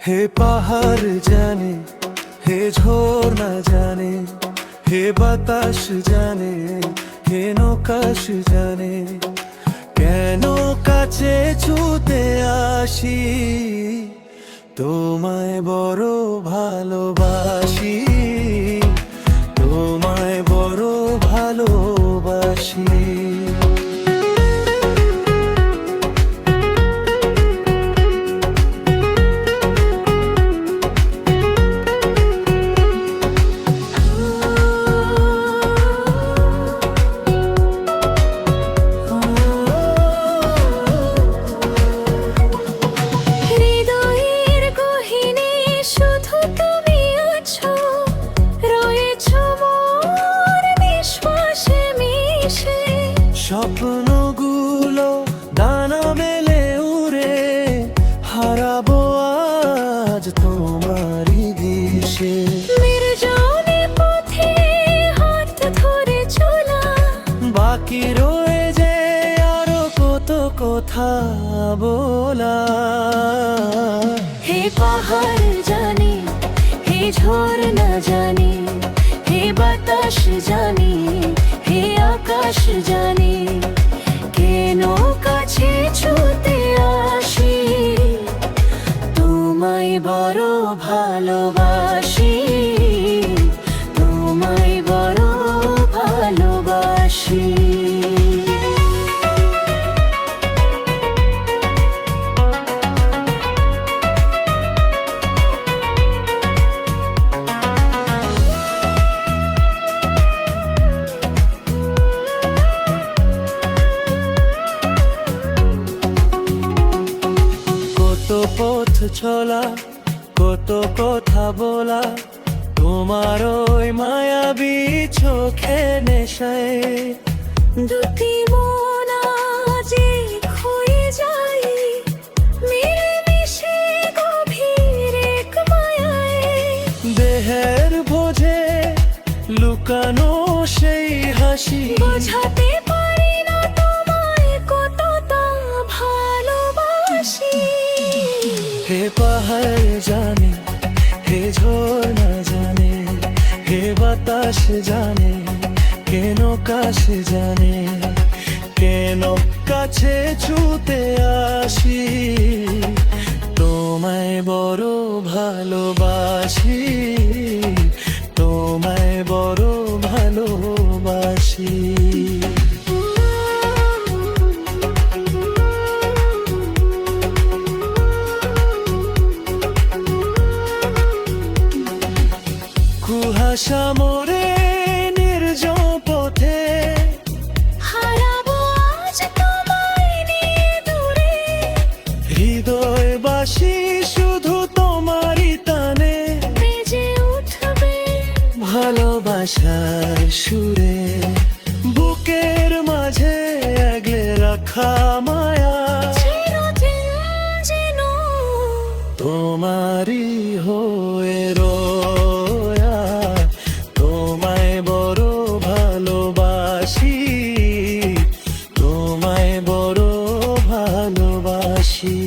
হে পাহাড় জানে, হে ঝর্ণা জানে, হে বাতাস জানে, হে নকাশ জানে, কেন কাছে ছুতে আসি, তোমায় বড় ভালোবাসি, তোমায় বড় ভালোবাসি। স্বপ্নগুলো ডানা মেলে উড়ে, হারাবো আজ তোমারই দিশে। নির্জনে পথে হাত ধরে চলা, বাকি রয়ে যে আরো কত কথা বলা। হে পাহাড় জানি, হে ঝর্ণা জানি, হে বাতাস জানি, হে আকাশ জানি, কেন কাছে ছুতে আসি, তোমায় বড় ভালোবাসি, তোমায় বড় ভালোবাসি। কত পথ চলা, কত কথা বলা, তোমার ওই মায়াবী চোখে নেশায়। দুটি মন আজে হয়ে যায়, মিলেমিশে গভীর এক মায়ায়। দেহের বোঝে লুকানো সেই হাসি, বোঝাতে পারি না তোমায় কতটা ভালোবাসি। হে পাহাড় জানে, হে ঝর্ণা জানে, হে বাতাস জানে, কেন কাছে জানে, কেন কাছে ছুতে আসি, তোমায় বড় ভালোবাসি, তোমায় বড় ভালোবাসি। কুয়াশা মোরে নির্জন পথে, হারাবো আজ তোমায় নিয়ে দূরে, হৃদয়বাসী শুধু তোমারই টানে, বেজে উঠবে ভালোবাসার সুরে, বুকের মাঝে আগলে রাখা মায়া, চিরদিন যেন তোমারই হয়ে রয়া, তোমায় বড় ভালোবাসি, তোমায় বড় ভালোবাসি।